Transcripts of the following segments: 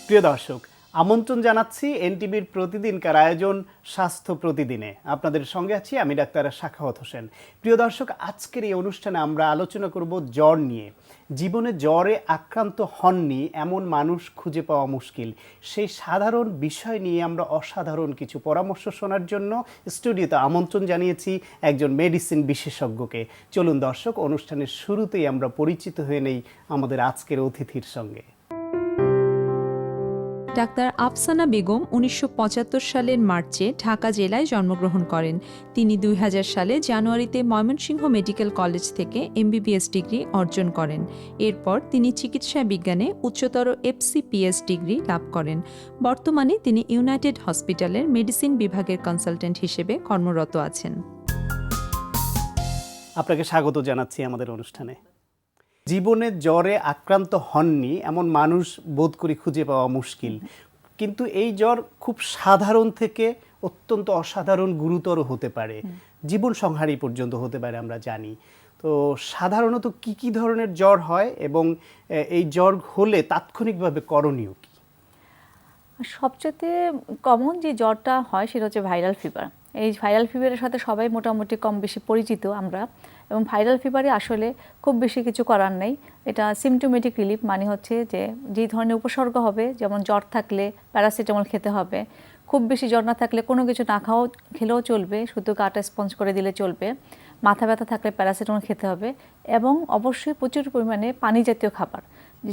প্রিয় দর্শক, আমন্ত্রণ জানাচ্ছি এনটিভির প্রতিদিনকার আয়োজন স্বাস্থ্য প্রতিদিনে। আপনাদের সঙ্গে আছি আমি ডাক্তার সাখাওয়াত হোসেন। প্রিয় দর্শক, আজকের এই অনুষ্ঠানে আমরা আলোচনা করব জ্বর নিয়ে। জীবনে জ্বরে আক্রান্ত হননি এমন মানুষ খুঁজে পাওয়া মুশকিল। সেই সাধারণ বিষয় নিয়ে আমরা অসাধারণ কিছু পরামর্শ শোনার জন্য স্টুডিওতে আমন্ত্রণ জানিয়েছি একজন মেডিসিন বিশেষজ্ঞকে। চলুন দর্শক, অনুষ্ঠানের শুরুতেই আমরা পরিচিত হয়ে নেই আমাদের আজকের অতিথির সঙ্গে। ডাক্তার আফসানা বেগম ১৯৭৫ সালের মার্চে ঢাকা জেলায় জন্মগ্রহণ করেন। তিনি ২০০০ সালে জানুয়ারিতে ময়মনসিংহ মেডিকেল কলেজ থেকে এমবিবিএস ডিগ্রি অর্জন করেন। এরপর তিনি চিকিৎসা বিজ্ঞানে উচ্চতর এফসিপিএস ডিগ্রি লাভ করেন। বর্তমানে তিনি ইউনাইটেড হসপিটালের মেডিসিন বিভাগের কনসালটেন্ট হিসেবে কর্মরত আছেন। আপনাকে স্বাগত জানাচ্ছি আমাদের অনুষ্ঠানে। জীবনে জ্বরে আক্রান্ত হননি এমন মানুষ বোধ করি খুঁজে পাওয়া মুশকিল, কিন্তু এই জ্বর খুব সাধারণ থেকে অত্যন্ত অসাধারণ গুরুতর হতে পারে, জীবন সংহারী পর্যন্ত হতে পারে আমরা জানি। তো সাধারণত কি কি ধরনের জ্বর হয় এবং এই জ্বর হলে তাৎক্ষণিকভাবে করণীয় কি? সবচেয়ে কমন যে জ্বরটা হয় সেটা হচ্ছে ভাইরাল ফিভার। এই ভাইরাল ফিভারের সাথে সবাই মোটামুটি কম বেশি পরিচিত আমরা, এবং ভাইরাল ফিভারে আসলে খুব বেশি কিছু করার নেই। এটা সিমটোমেটিক রিলিফ, মানে হচ্ছে যে ধরনের উপসর্গ হবে, যেমন জ্বর থাকলে প্যারাসিটামল খেতে হবে, খুব বেশি জ্বর না থাকলে কোনো কিছু না খেলেও চলবে, শুধু গাটা স্পঞ্জ করে দিলে চলবে। মাথা ব্যথা থাকলে প্যারাসিটামল খেতে হবে, এবং অবশ্যই প্রচুর পরিমাণে পানি জাতীয় খাবার,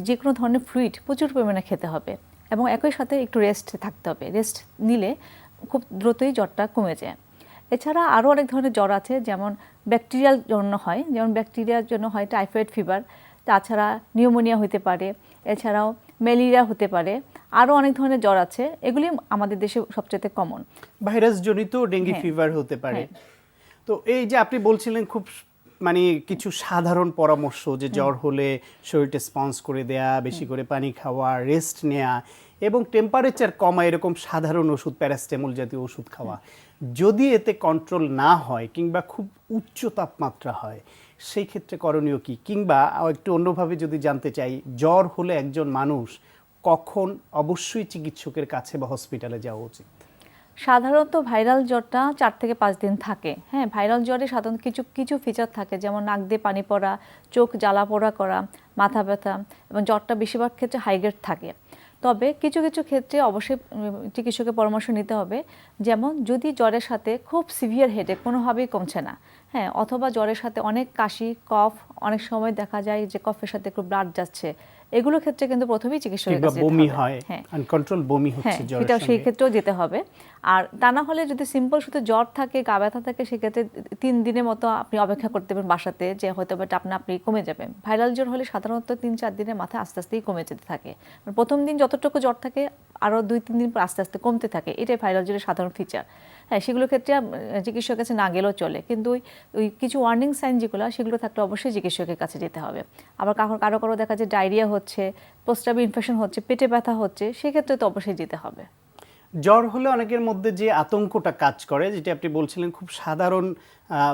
যে কোনো ধরনের ফ্লুইড প্রচুর পরিমাণে খেতে হবে, এবং একই সাথে একটু রেস্ট থাকতে হবে। রেস্ট নিলে খুব দ্রুতই জ্বরটা কমে যায়। এছাড়া আরও অনেক ধরনের জ্বর আছে, যেমন ব্যাকটেরিয়াল জন্য হয়, যেমন ব্যাকটেরিয়ার জন্য হয় টাইফয়েড ফিভার, তাছাড়া নিউমোনিয়া হতে পারে, এছাড়াও ম্যালেরিয়া হতে পারে, আরও অনেক ধরনের জ্বর আছে। এগুলি আমাদের দেশে সবচেয়ে কমন। ভাইরাস জনিত ডেঙ্গি ফিভার হতে পারে। তো এই যে আপনি বলছিলেন খুব মানে কিছু সাধারণ পরামর্শ, যে জ্বর হলে শরীরটা স্পঞ্জ করে দেয়া, বেশি করে পানি খাওয়া, রেস্ট নেওয়া এবং টেম্পারেচার কমা, এরকম সাধারণ ওষুধ, প্যারাসিটামল জাতীয় ওষুধ খাওয়া। যদি এতে কন্ট্রোল না হয় কিংবা খুব উচ্চ তাপমাত্রা হয়, সেই ক্ষেত্রে করণীয় কি? কিংবা একটু অন্যভাবে যদি জানতে চাই, জ্বর হলে একজন মানুষ কখন অবশ্যই চিকিৎসকের কাছে বা হসপিটালে যাওয়া উচিত? সাধারণত ভাইরাল জ্বরটা 4 থেকে 5 দিন থাকে। হ্যাঁ, ভাইরাল জ্বরে সাধারণত কিছু ফিচার থাকে, যেমন নাক দিয়ে পানি পড়া, চোখ জ্বালা পোড়া করা, মাথা ব্যথা, এবং জ্বরটা বেশিরভাগ ক্ষেত্রে হাইগ্রেড থাকে। তবে কিছু কিছু ক্ষেত্রে অবশ্যই চিকিৎসকের পরামর্শ নিতে হবে, যেমন যদি জ্বরের সাথে খুব সিভিয়ার হেডেক কোনোভাবেই কমছে না, হ্যাঁ, অথবা জ্বরের সাথে অনেক কাশি, কফ, অনেক সময় দেখা যায় যে কফের সাথে একটু ব্লাড যাচ্ছে, এগুলো ক্ষেত্রে কিন্তু প্রথমেই চিকিৎসকের কাছে যেতে বমি হবে। হয়, আনকন্ট্রোল বমি হচ্ছে জ্বরের সেটাও সেই সঙ্গে, ক্ষেত্রেও যেতে হবে। আর তা না হলে যদি সিম্পল শুধু জ্বর থাকে, গা ব্যথা থাকে, সেক্ষেত্রে 3 দিনের মতো আপনি অপেক্ষা করতে পারেন বাসাতে, যে হয়তো এটা আপনি কমে যাবে। ভাইরাল জ্বর হলে সাধারণত 3-4 দিনের মাথায় আস্তে আস্তেই কমে যেতে থাকে। প্রথম দিন যতটুকু জ্বর থাকে আরও 2-3 দিন পর আস্তে আস্তে কমতে থাকে। এটাই ভাইরাল জ্বরের সাধারণ ফিচার। হ্যাঁ, সেগুলোর ক্ষেত্রে চিকিৎসকের কাছে না গেলেও চলে, কিন্তু ওই কিছু ওয়ার্নিং সাইন যেগুলো, সেগুলো থাকলে অবশ্যই চিকিৎসকের কাছে যেতে হবে। আবার কারো দেখা যায় ডায়রিয়া হচ্ছে, প্রস্রাবে ইনফেকশন হচ্ছে, পেটে ব্যথা হচ্ছে, সেক্ষেত্রে তো অবশ্যই যেতে হবে। জ্বর হলে অনেকের মধ্যে যে আতঙ্কটা কাজ করে, যেটা আপনি বলছিলেন খুব সাধারণ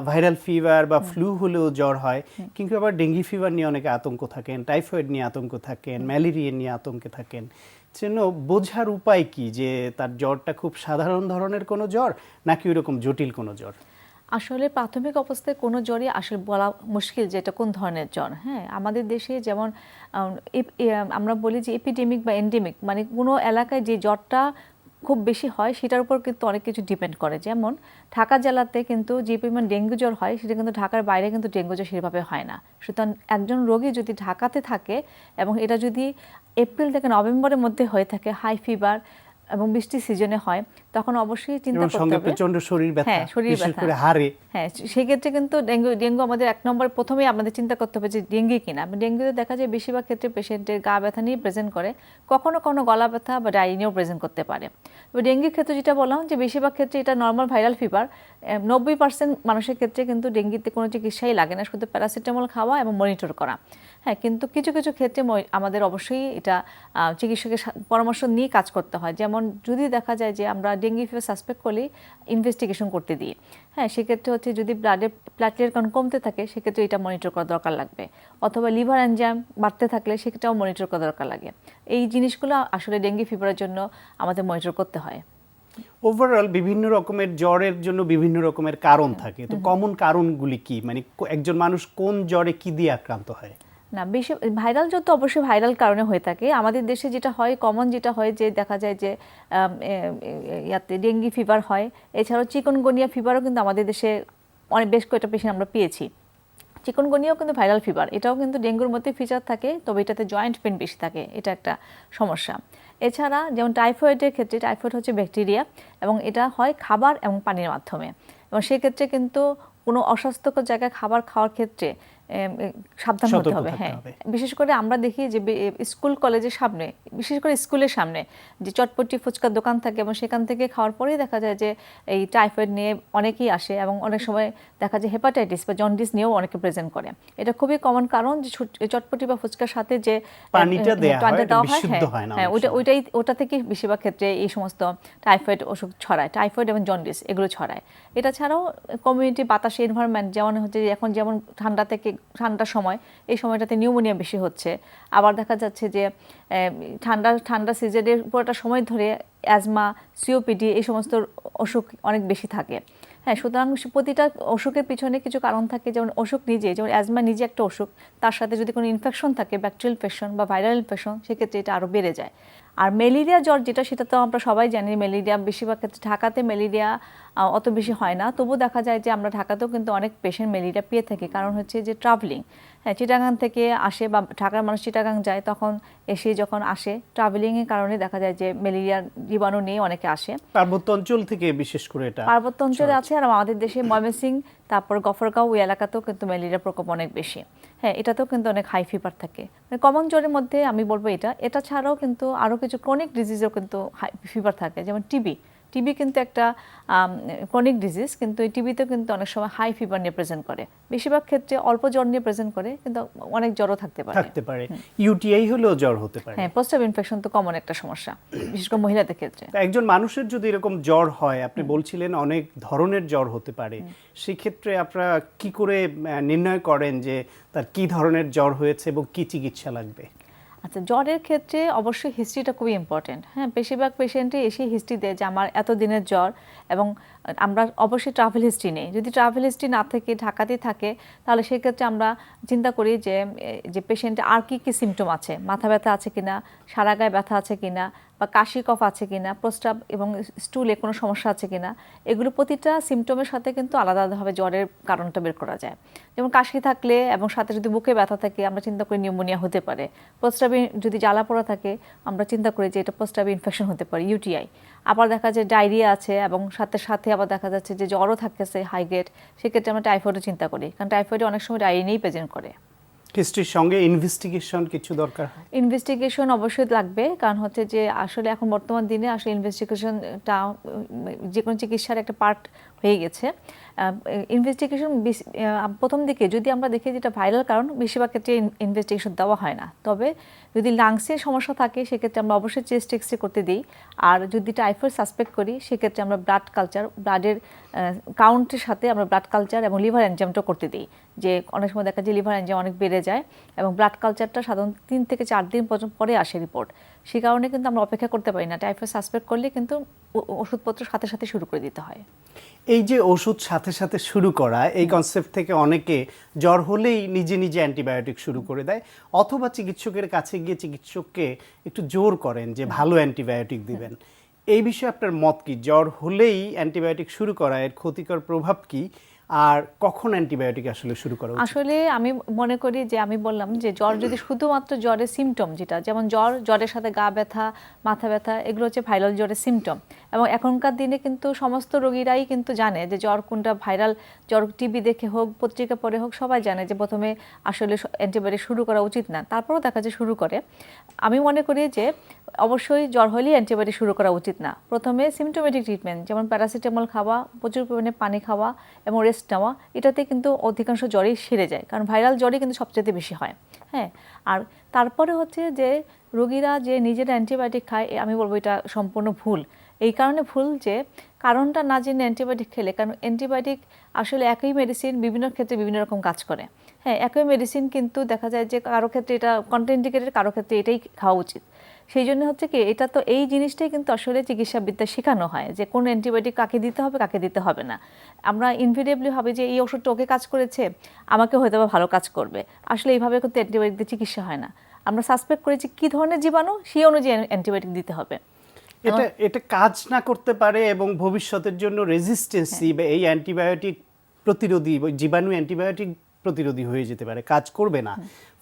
ভাইরাল ফিভার বা ফ্লু হলেও জ্বর হয়, কিন্তু আবার ডেঙ্গি ফিভার নিয়ে অনেকে আতঙ্ক থাকেন, টাইফয়েড নিয়ে আতঙ্ক থাকেন, ম্যালেরিয়া নিয়ে আতঙ্কে থাকেন। সেজন্য বোঝার উপায় কি যে তার জ্বরটা খুব সাধারণ ধরনের কোনো জ্বর নাকি ওইরকম জটিল কোনো জ্বর? আসলে প্রাথমিক অবস্থায় কোনো জ্বরই আসলে বলা মুশকিল যে এটা কোন ধরনের জ্বর। হ্যাঁ, আমাদের দেশে যেমন আমরা বলি যে এপিডেমিক বা এন্ডেমিক, মানে কোনো এলাকায় যে জ্বরটা খুব বেশি হয় সেটার উপর কিন্তু অনেক কিছু ডিপেন্ড করে। যেমন ঢাকা জেলাতে কিন্তু যে পরিমাণ ডেঙ্গু জ্বর হয়, সেটা কিন্তু ঢাকার বাইরে কিন্তু ডেঙ্গু জ্বর সেভাবে হয় না। সুতরাং একজন রোগী যদি ঢাকাতে থাকে এবং এটা যদি এপ্রিল থেকে নভেম্বরের মধ্যে হয়ে থাকে, হাই ফিভার এবং বৃষ্টির সিজনে হয়, তখন অবশ্যই চিন্তা করতে হবে। প্রচন্ড শরীর ব্যথা, হ্যাঁ, শরীর বিশেষ ব্যথা, করে হাড়ে। হ্যাঁ, সেক্ষেত্রে কিন্তু ডেঙ্গু আমাদের 1 নম্বর প্রথমেই আমাদের চিন্তা করতে হবে যে ডেঙ্গু কিনা। ডেঙ্গুতে দেখা যায় বেশিরভাগ ক্ষেত্রে পেশেন্টের গা ব্যথা নিয়ে প্রেজেন্ট করে, কখনো গলা ব্যথা বা ডায়রিয়া নিয়েও প্রেজেন্ট করতে পারে। তবে ডেঙ্গুর ক্ষেত্রে যেটা বললাম যে বেশিরভাগ ক্ষেত্রে এটা নর্মাল ভাইরাল ফিভার, 90% মানুষের ক্ষেত্রে কিন্তু ডেঙ্গিতে কোনো চিকিৎসাই লাগে না, শুধু প্যারাসিটামল খাওয়া এবং মনিটর করা। হ্যাঁ, কিন্তু কিছু কিছু ক্ষেত্রে আমাদের অবশ্যই এটা চিকিৎসকের পরামর্শ নিয়ে কাজ করতে হয়। যেমন যদি দেখা যায় যে আমরা ডেঙ্গি ফিভার সাসপেক্ট করলেই ইনভেস্টিগেশন করতে দিই, হ্যাঁ, সেক্ষেত্রে হচ্ছে যদি ব্লাডে প্ল্যাটলেট কাউন্ট কমতে থাকে সেক্ষেত্রে এটা মনিটর করা দরকার লাগবে, অথবা লিভার এনজাইম বাড়তে থাকলে সেটাও মনিটর করা দরকার লাগে। এই জিনিসগুলো আসলে ডেঙ্গি ফিভারের জন্য আমাদের মনিটর করতে হয়। ওভারঅল বিভিন্ন রকমের জ্বরের জন্য বিভিন্ন রকমের কারণ থাকে, তো কমন কারণগুলি কি, মানে একজন মানুষ কোন জ্বরে কি দিয়ে আক্রান্ত হয়? না, বেশি ভাইরাল জ্বর তো অবশ্যই ভাইরাল কারণে হয়ে থাকে। আমাদের দেশে যেটা হয়, কমন যেটা হয় যে দেখা যায় যে ইয়াতে ডেঙ্গি ফিভার হয়, এছাড়াও চিকনগুনিয়া ফিভারও কিন্তু আমাদের দেশে বেশ কয়েকটা পেশেন্ট আমরা পেয়েছি। চিকনগুনিয়াও কিন্তু ভাইরাল ফিভার, এটাও কিন্তু ডেঙ্গুর মধ্যে ফিচার থাকে, তবে এটাতে জয়েন্ট পেন বেশি থাকে, এটা একটা সমস্যা। এছাড়া যেমন টাইফয়েডের ক্ষেত্রে, টাইফয়েড হচ্ছে ব্যাকটেরিয়া এবং এটা হয় খাবার এবং পানির মাধ্যমে, এবং সেক্ষেত্রে কিন্তু কোনো অস্বাস্থ্যকর জায়গায় খাবার খাওয়ার ক্ষেত্রে সাবধান হতে হবে। হ্যাঁ, বিশেষ করে আমরা দেখি যে স্কুল কলেজের সামনে, বিশেষ করে স্কুলের সামনে যে চটপটি ফুচকার দোকান থাকে এবং সেখান থেকে খাওয়ার পরেই দেখা যায় যে এই টাইফয়েড নিয়ে অনেকেই আসে, এবং অনেক সময় দেখা যায় হেপাটাইটিস বা জন্ডিস নিয়েও অনেকে প্রেজেন্ট করে। এটা খুবই কমন কারণ যে চটপটি বা ফুচকার সাথে যে পানিটা দেওয়া হয়, হ্যাঁ, ওটা থেকে বেশিরভাগ ক্ষেত্রে এই সমস্ত টাইফয়েড অসুখ ছড়ায়, টাইফয়েড এবং জন্ডিস এগুলো ছড়ায়। এটা ছাড়াও কমিউনিটি বাতাসে এনভায়রনমেন্ট যেমন হচ্ছে, এখন যেমন ঠান্ডার সময়, এই সময়টাতে নিউমোনিয়া বেশি হচ্ছে। আবার দেখা যাচ্ছে যে ঠান্ডা সিজনের পুরোটা সময় ধরে অ্যাজমা, সিওপিডি এই সমস্ত অসুখ অনেক বেশি থাকে। হ্যাঁ, সুতরাং প্রতিটা অসুখের পিছনে কিছু কারণ থাকে। যেমন অসুখ নিজে, যেমন অ্যাজমা নিজে একটা অসুখ, তার সাথে যদি কোনো ইনফেকশন থাকে, ব্যাকটেরিয়াল ইনফেকশন বা ভাইরাল ইনফেকশন, সেক্ষেত্রে এটা আরও বেড়ে যায়। আর ম্যালেরিয়া জ্বর যেটা, সেটা তো আমরা সবাই জানি, ম্যালেরিয়া বেশিরভাগ ক্ষেত্রে ঢাকাতে ম্যালেরিয়া অত বেশি হয় না, তবু দেখা যায় যে আমরা ঢাকাতেও কিন্তু অনেক পেশেন্ট ম্যালেরিয়া পেয়ে থাকি। কারণ হচ্ছে যে ট্রাভেলিং, হ্যাঁ, চিটাগাং থেকে আসে বা ঢাকার মানুষ চিটাগাং যায়, তখন এসে যখন আসে ট্রাভেলিংয়ের কারণে দেখা যায় যে ম্যালেরিয়ার জীবাণু নিয়ে অনেকে আসে। পার্বত্য অঞ্চল থেকে বিশেষ করে এটা পার্বত্য অঞ্চলে আছে, আর আমাদের দেশে ময়মনসিংহ, তারপর গফরগাঁও, ওই এলাকাতেও কিন্তু ম্যালেরিয়ার প্রকোপ অনেক বেশি। হ্যাঁ, এটাতেও কিন্তু অনেক হাই ফিভার থাকে। মানে কমন জ্বরের মধ্যে আমি বলবো এটা ছাড়াও কিন্তু আরও কিছু ক্রনিক ডিজিজেও কিন্তু হাই ফিভার থাকে, যেমন টিবি কিন্তু একটা ক্রনিক ডিজিজ, কিন্তু এই টিবিতেও কিন্তু অনেক সময় হাই ফিভার নিয়ে প্রেজেন্ট করে। বেশিরভাগ ক্ষেত্রে অল্প জ্বর নিয়ে প্রেজেন্ট করে, কিন্তু অনেক জ্বরও থাকতে পারে। ইউটিআই হলেও জ্বর হতে পারে। হ্যাঁ, প্রস্রাব ইনফেকশন তো কমন একটা সমস্যা, বিশেষ করে মহিলাদের ক্ষেত্রে। একজন মানুষের যদি এরকম জ্বর হয়, আপনি বলছিলেন অনেক ধরনের জ্বর হতে পারে, সেক্ষেত্রে আপনারা কি করে নির্ণয় করেন যে তার কি ধরনের জ্বর হয়েছে এবং কি চিকিৎসা লাগবে? আচ্ছা, জ্বরের ক্ষেত্রে অবশ্যই হিস্ট্রিটা খুবই ইম্পর্টেন্ট। হ্যাঁ, বেশিরভাগ পেশেন্টই এসে হিস্ট্রি দেয় যে আমার এত দিনের জ্বর, এবং আমরা অবশ্যই ট্রাভেল হিস্ট্রি নেই। যদি ট্রাভেল হিস্ট্রি না থেকে ঢাকাতেই থাকে, তাহলে সেক্ষেত্রে আমরা চিন্তা করি যে পেশেন্টে আর কি কি সিমটম আছে, মাথা ব্যথা আছে কিনা, সারা গায়ে ব্যথা আছে কিনা, বা কাশি কফ আছে কিনা, প্রস্রাব এবং স্টুলে কোনো সমস্যা আছে কিনা, এগুলো প্রতিটা সিমটমের সাথে কিন্তু আলাদা আলাদাভাবে জ্বরের কারণটা বের করা যায়। যেমন কাশি থাকলে এবং সাথে যদি বুকে ব্যথা থাকে, আমরা চিন্তা করি নিউমোনিয়া হতে পারে। প্রস্রাবে যদি জ্বালা পোড়া থাকে, আমরা চিন্তা করি যে এটা প্রস্রাবে ইনফেকশন হতে পারে, ইউটিআই। আবার দেখা যায় ডায়রিয়া আছে এবং সাথে আবার দেখা যাচ্ছে যে জ্বরও থাকতেছে হাই গ্রেড, সেক্ষেত্রে আমরা টাইফয়েডও চিন্তা করি, কারণ টাইফয়েডে অনেক সময় ডায়রিয়া নিয়েই প্রেজেন্ট করে। হিস্ট্রির সঙ্গে ইনভেস্টিগেশন কিছু দরকার হয়? ইনভেস্টিগেশন অবশ্যই লাগবে, কারণ হচ্ছে যে আসলে এখন বর্তমান দিনে আসলে ইনভেস্টিগেশনটা যে কোনো চিকিৎসার একটা পার্ট হয়ে গেছে। ইনভেস্টিগেশন প্রথম দিকে যদি আমরা দেখি যেটা ভাইরাল কারণ, বেশিরভাগ ক্ষেত্রে ইনভেস্টিগেশন দেওয়া হয় না। তবে যদি লাংসের সমস্যা থাকে, সেক্ষেত্রে আমরা অবশ্যই চেস্ট এক্সরে করতে দিই। আর যদি টাইফয়েড সাসপেক্ট করি, সেক্ষেত্রে আমরা ব্লাড কালচার, ব্লাডের কাউন্টের সাথে আমরা ব্লাড কালচার এবং লিভার এনজাইমটা করতে দিই। যে অনেক সময় দেখা যায় লিভার এনজাইম অনেক বেড়ে যায়, এবং ব্লাড কালচারটা সাধারণত 3 থেকে 4 দিন পর্যন্ত পরে আসে রিপোর্ট। সেই কারণে কিন্তু আমরা অপেক্ষা করতে পারি না, টাইফয়েড সাসপেক্ট করলে কিন্তু ওষুধপত্র সাথে সাথে শুরু করে দিতে হয়। এই যে ওষুধ সাথে সাথে শুরু করা, এই কনসেপ্ট থেকে অনেকে জ্বর হলেই নিজে নিজে অ্যান্টিবায়োটিক শুরু করে দেয়, অথবা চিকিৎসকের কাছে গিয়ে চিকিৎসককে একটু জোর করেন যে ভালো অ্যান্টিবায়োটিক দিবেন। এই বিষয়ে আপনার মত কি? জ্বর হলেই অ্যান্টিবায়োটিক শুরু করা, এর ক্ষতিকর প্রভাব কি, আর কখন অ্যান্টিবায়োটিক আসলে শুরু করা উচিত? আসলে আমি মনে করি যে আমি বললাম যে জ্বর যদি শুধুমাত্র জ্বরের সিমটম, যেটা যেমন জ্বরের সাথে গা ব্যথা, মাথা ব্যথা, এগুলো হচ্ছে ভাইরাল জ্বরের সিমটম, এবং এখনকার দিনে কিন্তু সমস্ত রোগীরাই কিন্তু জানে যে জ্বর কোনটা ভাইরাল জ্বর, টিভি দেখে হোক পত্রিকা পড়ে হোক সবাই জানে যে প্রথমে আসলে অ্যান্টিবায়োটিক শুরু করা উচিত না, তারপরেও দেখা যায় শুরু করে। আমি মনে করি যে অবশ্যই জ্বর হলেই অ্যান্টিবায়োটিক শুরু করা উচিত না। প্রথমে সিমটোমেটিক ট্রিটমেন্ট যেমন প্যারাসিটামল খাওয়া, প্রচুর পরিমাণে পানি খাওয়া এবং রেস্ট নেওয়া, এটাতে কিন্তু অধিকাংশ জ্বরই সেরে যায়, কারণ ভাইরাল জ্বরই কিন্তু সবচেয়ে বেশি হয়। হ্যাঁ, আর তারপরে হচ্ছে যে রোগীরা যে নিজেরা অ্যান্টিবায়োটিক খায়, আমি বলবো এটা সম্পূর্ণ ভুল। এই কারণে ভুল যে কারণটা না জেনে অ্যান্টিবায়োটিক খেলে, কারণ অ্যান্টিবায়োটিক আসলে একই মেডিসিন বিভিন্ন ক্ষেত্রে বিভিন্ন রকম কাজ করে। হ্যাঁ, একই মেডিসিন কিন্তু দেখা যায় যে কারো ক্ষেত্রে এটা কন্ট্রাইন্ডিকেটেড, কারো ক্ষেত্রে এটাই খাওয়া উচিত। সেই জন্য হচ্ছে কি, এটা তো এই জিনিসটাই কিন্তু আসলে চিকিৎসাবিদ্যা শেখানো হয় যে কোন অ্যান্টিবায়োটিক কাকে দিতে হবে কাকে দিতে হবে না। আমরা ইনভিডিয়েবলি হবে যে এই ওষুধটা ওকে কাজ করেছে, আমাকে হয়তো বা ভালো কাজ করবে, আসলে এইভাবে কিন্তু অ্যান্টিবায়োটিক দিয়ে চিকিৎসা হয় না। আমরা সাসপেক্ট করেছি কী ধরনের জীবাণু, সেই অনুযায়ী অ্যান্টিবায়োটিক দিতে হবে। এটা কাজ না করতে পারে এবং ভবিষ্যতের জন্য রেজিস্ট্যান্সি বা এই অ্যান্টিবায়োটিক প্রতিরোধী জীবাণু অ্যান্টিবায়োটিক প্রতিরোধী হয়ে যেতে পারে, কাজ করবে না।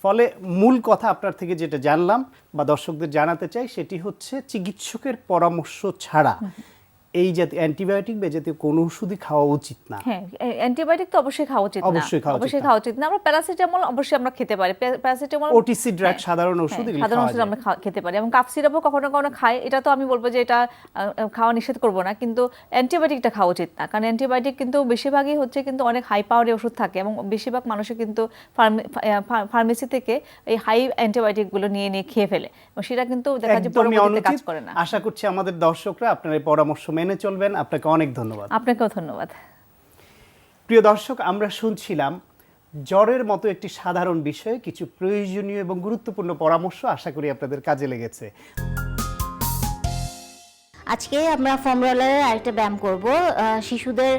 ফলে মূল কথা আপনার থেকে যেটা জানলাম বা দর্শকদের জানাতে চাই সেটি হচ্ছে চিকিৎসকের পরামর্শ ছাড়া এই জাতীয় অ্যান্টিবায়োটিক বা জাতীয় কোনো ওষুধই খাওয়া উচিত না। হ্যাঁ, অ্যান্টিবায়োটিক তো অবশ্যই খাওয়া উচিত না, অবশ্যই খাওয়া উচিত না। আমরা প্যারাসিটামল অবশ্যই আমরা খেতে পারি, প্যারাসিটামল ওটিসি ড্রাগ সাধারণ ওষুধ, সাধারণ ওষুধ আমরা খেতে পারি, এবং কাফ সিরাপও কখনো কখনো খাই। এটা তো আমি বলবো যে এটা খাওয়া নিষেধ করব না, কিন্তু অ্যান্টিবায়োটিকটা খাওয়া উচিত না, কারণ অ্যান্টিবায়োটিক কিন্তু বেশিরভাগই হচ্ছে কিন্তু অনেক হাই পাওয়ারের ওষুধ থাকে, এবং বেশিরভাগ মানুষই কিন্তু ফার্মেসি থেকে এই হাই অ্যান্টিবায়োটিকগুলো নিয়ে খেয়ে ফেলে, এবং সেটা কিন্তু দেখা যায় পরবর্তীতে কাজ করে না। আশা করছি আমাদের দর্শকরা আপনার এই পরামর্শ মেনে চলবেন। আপনাকে অনেক ধন্যবাদ। আপনাকেও ধন্যবাদ। প্রিয় দর্শক, আমরা শুনছিলাম জ্বরের মতো একটি সাধারণ বিষয়ে কিছু প্রয়োজনীয় এবং গুরুত্বপূর্ণ পরামর্শ। আশা করি আপনাদের কাজে লেগেছে। আজকে আমরা ফোম রোলারের আরেকটা ব্যায়াম করব। শিশুদের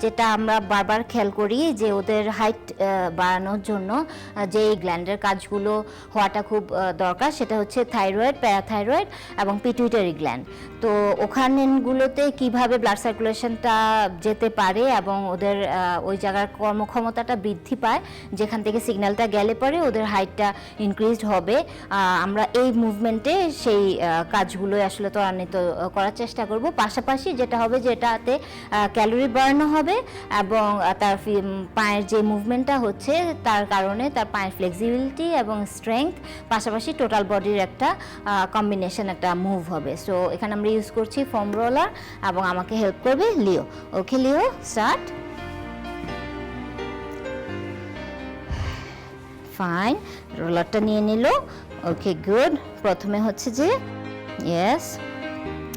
যেটা আমরা বারবার খেয়াল করি যে ওদের হাইট বাড়ানোর জন্য যে গ্ল্যান্ডের কাজগুলো হওয়াটা খুব দরকার, সেটা হচ্ছে থাইরয়েড, প্যারাথাইরয়েড এবং পিটুইটারি গ্ল্যান্ড। তো ওখানগুলোতে কিভাবে ব্লাড সার্কুলেশনটা যেতে পারে এবং ওদের ওই জায়গার কর্মক্ষমতাটা বৃদ্ধি পায়, যেখান থেকে সিগন্যালটা গেলে পরে ওদের হাইটটা ইনক্রিজড হবে। আমরা এই মুভমেন্টে সেই কাজগুলোই আসলে ত্বরান্বিত করার চেষ্টা করব। পাশাপাশি যেটা হবে যে এটাতে ক্যালোরি বার্ন হবে এবং তার পায়ের যে মুভমেন্টটা হচ্ছে তার কারণে তার পায়ের ফ্লেক্সিবিলিটি এবং স্ট্রেংথ, পাশাপাশি টোটাল বডির একটা কম্বিনেশন, একটা মুভ হবে। সো এখানে আমরা ইউজ করছি ফোম রোলার এবং আমাকে হেল্প করবে লিও। ওকে লিও, স্টার্ট। ফাইন, রোলারটা নিয়ে নিল। Okay good. প্রথমে হচ্ছে যে yes,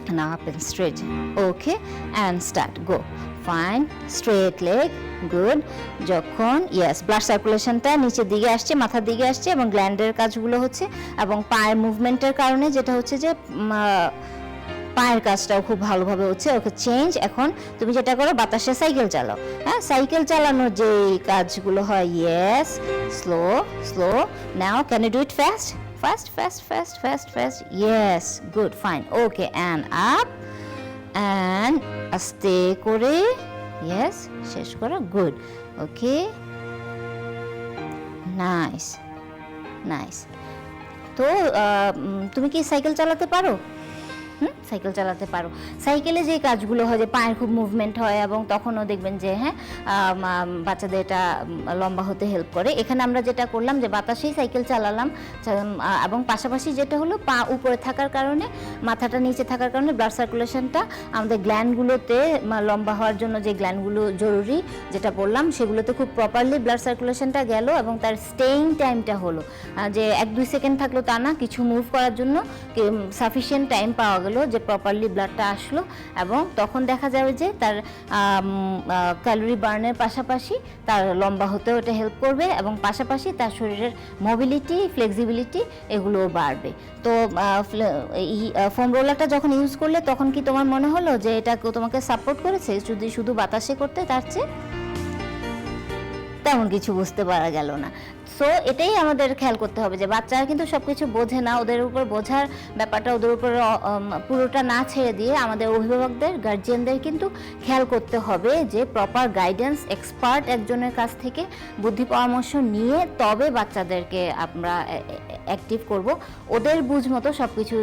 and up and straight. Okay, and start. Go. Fine. Straight leg. Good. যখন yes, blood circulationটা নিচের দিকে আসছে, মাথার দিকে আসছে এবং গ্ল্যান্ডের কাজগুলো হচ্ছে, এবং পায়ের মুভমেন্টের কারণে যেটা হচ্ছে যে পায়ের কাজটাও খুব ভালোভাবে হচ্ছে। ওকে চেঞ্জ। এখন তুমি যেটা করো, বাতাসে সাইকেল চালাও। হ্যাঁ, সাইকেল চালানোর যে কাজগুলো হয়, yes, slow slow. Now can you do it fast? Fast, fast, fast, fast, fast. Yes, good, fine. Okay, and up and aste kore. Yes, shesh koro. Good. Okay. Nice, nice. তো তুমি কি cycle চালাতে পারো? Cycle চালাতে পারো। সাইকেলে যে কাজগুলো হয়, যে পায়ের খুব মুভমেন্ট হয় এবং তখনও দেখবেন যে হ্যাঁ বাচ্চাদের এটা লম্বা হতে হেল্প করে। এখানে আমরা যেটা করলাম যে বাতাসেই সাইকেল চালালাম, এবং পাশাপাশি যেটা হলো পা উপরে থাকার কারণে, মাথাটা নিচে থাকার কারণে ব্লাড সার্কুলেশনটা আমাদের গ্ল্যান্ডগুলোতে লম্বা হওয়ার জন্য যে গ্ল্যান্ডগুলো জরুরি যেটা বললাম, সেগুলোতে খুব প্রপারলি ব্লাড সার্কুলেশনটা গেল এবং তার স্টেইং টাইমটা হলো যে 1-2 সেকেন্ড থাকলো তা না, কিছু মুভ করার জন্য সাফিসিয়েন্ট টাইম পাওয়া গেল, যে প্রপারলি ব্লাডটা আসলো, এবং তখন দেখা যাবে যে তার ক্যালোরি বার্নের পাশাপাশি তার লম্বা হতেও এটা হেল্প করবে, এবং পাশাপাশি তার শরীরের মোবিলিটি, ফ্লেক্সিবিলিটি এগুলোও বাড়বে। তো এই ফোম রোলারটা যখন ইউজ করলে তখন কি তোমার মনে হলো যে এটা তোমাকে সাপোর্ট করেছে যদি শুধু বাতাসে করতে? তার চেয়ে তেমন কিছু বুঝতে পারা গেল না। সো এটাই আমাদের খেয়াল করতে হবে যে বাচ্চারা কিন্তু সবকিছু বোঝে না, ওদের উপর বোঝার ব্যাপারটা ওদের উপর পুরোটা না ছেড়ে দিয়ে আমাদের অভিভাবকদের, গার্জিয়ানদের কিন্তু খেয়াল করতে হবে যে প্রপার গাইডেন্স এক্সপার্ট একজনের কাছ থেকে বুদ্ধি পরামর্শ নিয়ে তবে বাচ্চাদেরকে আমরা অ্যাক্টিভ করব। ওদের বুঝ মতো সব কিছু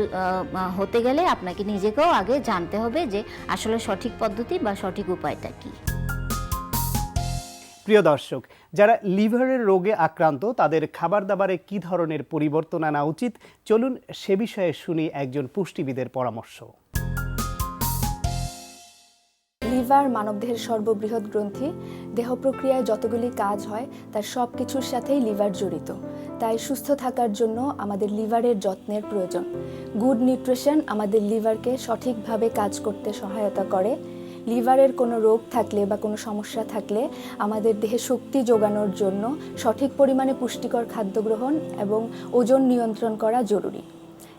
হতে গেলে আপনাকে নিজেকেও আগে জানতে হবে যে আসলে সঠিক পদ্ধতি বা সঠিক উপায়টা কী। প্রিয় দর্শক, যারা লিভারের রোগে আক্রান্ত তাদের খাবার দাবারে কী ধরনের পরিবর্তন আনা উচিত, চলুন সে বিষয়ে শুনি একজন পুষ্টিবিদের পরামর্শ। লিভার মানবদেহের সর্ববৃহৎ গ্রন্থি। দেহ প্রক্রিয়ায় যতগুলি কাজ হয় তার সব কিছুর সাথেই লিভার জড়িত। তাই সুস্থ থাকার জন্য আমাদের লিভারের যত্নের প্রয়োজন। গুড নিউট্রিশন আমাদের লিভারকে সঠিকভাবে কাজ করতে সহায়তা করে। লিভারের কোনো রোগ থাকলে বা কোনো সমস্যা থাকলে আমাদের দেহে শক্তি যোগানোর জন্য সঠিক পরিমাণে পুষ্টিকর খাদ্য গ্রহণ এবং ওজন নিয়ন্ত্রণ করা জরুরি।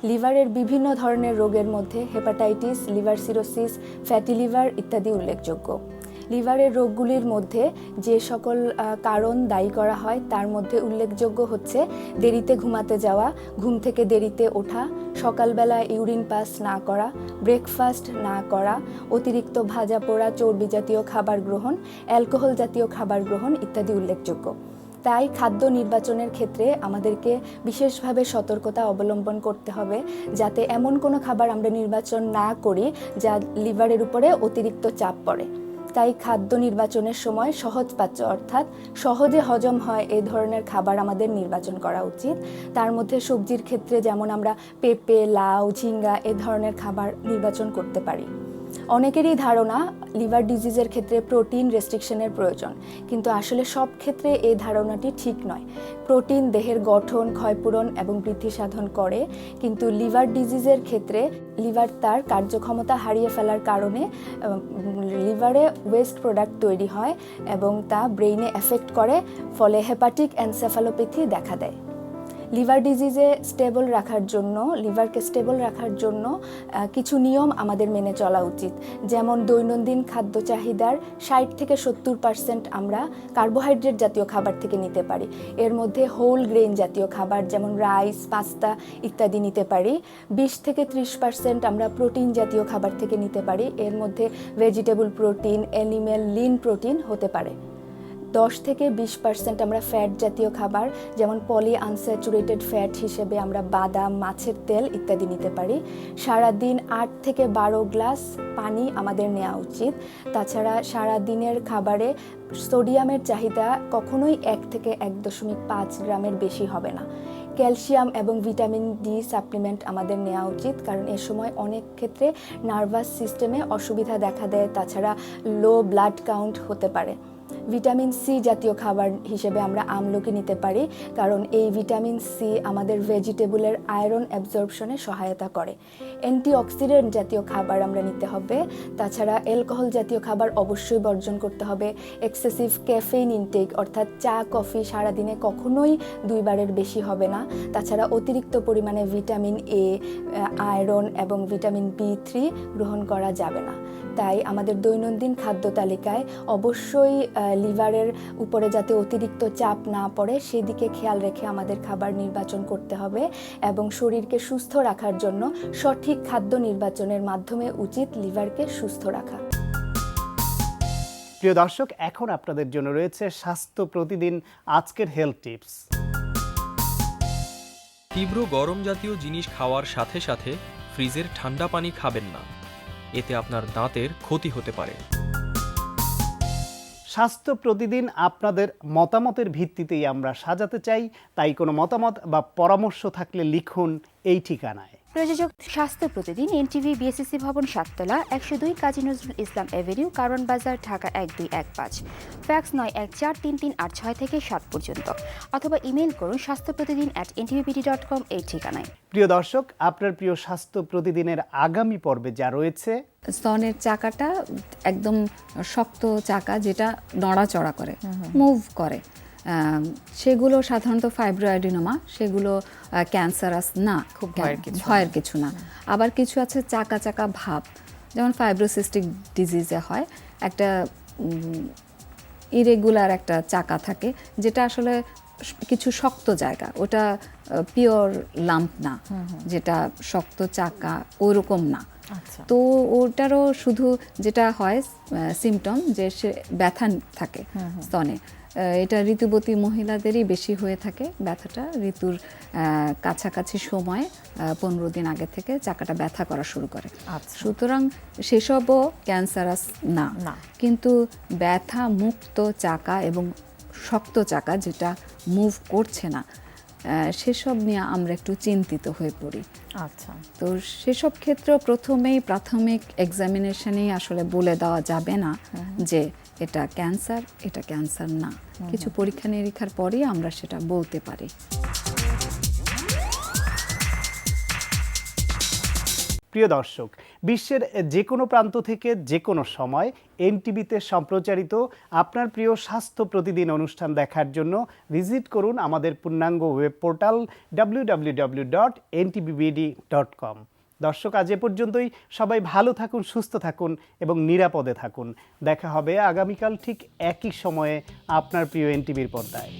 লিভারের বিভিন্ন ধরনের রোগের মধ্যে hepatitis, liver cirrhosis, fatty liver ইত্যাদি উল্লেখযোগ্য। লিভারের রোগগুলির মধ্যে যে সকল কারণ দায়ী করা হয় তার মধ্যে উল্লেখযোগ্য হচ্ছে দেরিতে ঘুমাতে যাওয়া, ঘুম থেকে দেরিতে ওঠা, সকালবেলা ইউরিন পাস না করা, ব্রেকফাস্ট না করা, অতিরিক্ত ভাজা পোড়া চর্বি জাতীয় খাবার গ্রহণ, অ্যালকোহল জাতীয় খাবার গ্রহণ ইত্যাদি উল্লেখযোগ্য। তাই খাদ্য নির্বাচনের ক্ষেত্রে আমাদেরকে বিশেষভাবে সতর্কতা অবলম্বন করতে হবে যাতে এমন কোনো খাবার আমরা নির্বাচন না করি যা লিভারের উপরে অতিরিক্ত চাপ পড়ে। তাই খাদ্য নির্বাচনের সময় সহজপাচ্য অর্থাৎ সহজে হজম হয় এই ধরনের খাবার আমাদের নির্বাচন করা উচিত। তার মধ্যে সবজির ক্ষেত্রে যেমন আমরা পেঁপে, লাউ, ঝিঙ্গা এ ধরনের খাবার নির্বাচন করতে পারি। অনেকেরই ধারণা লিভার ডিজিজের ক্ষেত্রে প্রোটিন রেস্ট্রিকশনের প্রয়োজন, কিন্তু আসলে সব ক্ষেত্রে এই ধারণাটি ঠিক নয়। প্রোটিন দেহের গঠন, ক্ষয়পূরণ এবং বৃদ্ধি সাধন করে, কিন্তু লিভার ডিজিজের ক্ষেত্রে লিভার তার কার্যক্ষমতা হারিয়ে ফেলার কারণে লিভারে ওয়েস্ট প্রোডাক্ট তৈরি হয় এবং তা ব্রেইনে এফেক্ট করে, ফলে হেপাটিক এনসেফালোপ্যাথি দেখা দেয়। লিভার ডিজিজে স্টেবল রাখার জন্য, লিভারকে স্টেবল রাখার জন্য কিছু নিয়ম আমাদের মেনে চলা উচিত। যেমন দৈনন্দিন খাদ্য চাহিদার 60 থেকে 70% আমরা কার্বোহাইড্রেট জাতীয় খাবার থেকে নিতে পারি। এর মধ্যে হোল গ্রেইন জাতীয় খাবার যেমন রাইস, পাস্তা ইত্যাদি নিতে পারি। 20 থেকে 30% আমরা প্রোটিন জাতীয় খাবার থেকে নিতে পারি। এর মধ্যে vegetable protein, animal Lin protein হতে পারে। 10 থেকে 20% আমরা ফ্যাট জাতীয় খাবার যেমন পলি আনস্যাচুরেটেড ফ্যাট হিসেবে আমরা বাদাম, মাছের তেল ইত্যাদি নিতে পারি। সারাদিন 8 থেকে 12 গ্লাস পানি আমাদের নেওয়া উচিত। তাছাড়া সারাদিনের খাবারে সোডিয়ামের চাহিদা কখনোই 1 থেকে 1.5 গ্রামের বেশি হবে না। ক্যালসিয়াম এবং ভিটামিন ডি সাপ্লিমেন্ট আমাদের নেওয়া উচিত, কারণ এ সময় অনেক ক্ষেত্রে নার্ভাস সিস্টেমে অসুবিধা দেখা দেয়। তাছাড়া লো ব্লাড কাউন্ট হতে পারে। ভিটামিন সি জাতীয় খাবার হিসেবে আমরা আমলকি নিতে পারি, কারণ এই ভিটামিন সি আমাদের ভেজিটেবলের আয়রন অ্যাবজর্পশনে সহায়তা করে। অ্যান্টিঅক্সিডেন্ট জাতীয় খাবার আমরা নিতে হবে। তাছাড়া অ্যালকোহল জাতীয় খাবার অবশ্যই বর্জন করতে হবে। এক্সেসিভ ক্যাফেইন ইনটেক অর্থাৎ চা, কফি সারাদিনে কখনোই 2 বারের বেশি হবে না। তাছাড়া অতিরিক্ত পরিমাণে ভিটামিন এ, আয়রন এবং ভিটামিন B3 গ্রহণ করা যাবে না। তাই আমাদের দৈনন্দিন খাদ্য তালিকায় অবশ্যই লিভারের উপরে যাতে অতিরিক্ত চাপ না পড়ে সেদিকে খেয়াল রেখে আমাদের খাবার নির্বাচন করতে হবে এবং শরীরকে সুস্থ রাখার জন্য সঠিক খাদ্য নির্বাচনের মাধ্যমে উচিত লিভারকে সুস্থ রাখা। প্রিয় দর্শক, এখন আপনাদের জন্য রয়েছে স্বাস্থ্য প্রতিদিন আজকের হেলথ টিপস। তীব্র গরম জাতীয় জিনিস খাওয়ার সাথে সাথে ফ্রিজের ঠান্ডা পানি খাবেন না, এতে আপনার দাঁতের ক্ষতি হতে পারে। স্বাস্থ্য প্রতিদিন আপনাদের মতামতের ভিত্তিতেই আমরা সাজাতে চাই, তাই কোনো মতামত বা পরামর্শ থাকলে লিখুন এই ঠিকানায়। প্রযোজক স্বাস্থ্য প্রতিদিন, এনটিভি, বিএসসি ভবন, 7 তলা, 102 কাজী নজরুল ইসলাম এভিনিউ, কারণ বাজার, ঢাকা 1215। ফ্যাক্স 914338 থেকে 7 পর্যন্ত, অথবা ইমেইল করুন স্বাস্থ্যপ্রতিদিন@ntvpt.com এই ঠিকানায়। প্রিয় দর্শক, আপনার প্রিয় স্বাস্থ্য প্রতিদিনের আগামী পর্বে যা রয়েছে, স্তনের চাকাটা একদম শক্ত চাকা, যেটা নড়াচড়া করে, মুভ করে, সেগুলো সাধারণত ফাইব্রোঅ্যাডিনোমা, সেগুলো ক্যান্সারাস না, খুব ভয়ের কিছু না। আবার কিছু আছে চাকা চাকা ভাব, যেমন ফাইব্রোসিস্টিক ডিজিজে হয়, একটা ইরেগুলার একটা চাকা থাকে, যেটা আসলে কিছু শক্ত জায়গা, ওটা পিওর লাম্প না, যেটা শক্ত চাকা ওরকম না। আচ্ছা। তো ওটারও শুধু যেটা হয় সিমটম যে সে ব্যথা থাকে স্তনে। এটা ঋতুবতী মহিলাদেরই বেশি হয়ে থাকে ব্যথাটা, ঋতুর কাছাকাছি সময়ে 15 দিন আগে থেকে চাকাটা ব্যথা করা শুরু করে। আচ্ছা। সুতরাং সেসবও ক্যান্সারাস না, না। কিন্তু ব্যথা মুক্ত চাকা এবং শক্ত চাকা যেটা মুভ করছে না, সেসব নিয়ে আমরা একটু চিন্তিত হয়ে পড়ি। আচ্ছা। তো সেসব ক্ষেত্রে প্রথমেই প্রাথমিক এক্সামিনেশনেই আসলে বলে দেওয়া যাবে না যে এটা ক্যান্সার, এটা ক্যান্সার না। কিছু পরীক্ষা নিরীক্ষার পরেই আমরা সেটা বলতে পারি। প্রিয় দর্শক, বিশ্বের যে কোনো প্রান্ত থেকে যে কোনো সময় এনটিভিতে সম্প্রচারিত আপনার প্রিয় স্বাস্থ্য প্রতিদিন অনুষ্ঠান দেখার জন্য ভিজিট করুন আমাদের পূর্ণাঙ্গ ওয়েব পোর্টাল www.ntvbd.com। দর্শক, আজ এ পর্যন্তই। সবাই ভালো থাকুন, সুস্থ থাকুন এবং নিরাপদে থাকুন। দেখা হবে আগামীকাল ঠিক একই সময়ে আপনার প্রিয় এনটিভির পর্দায়।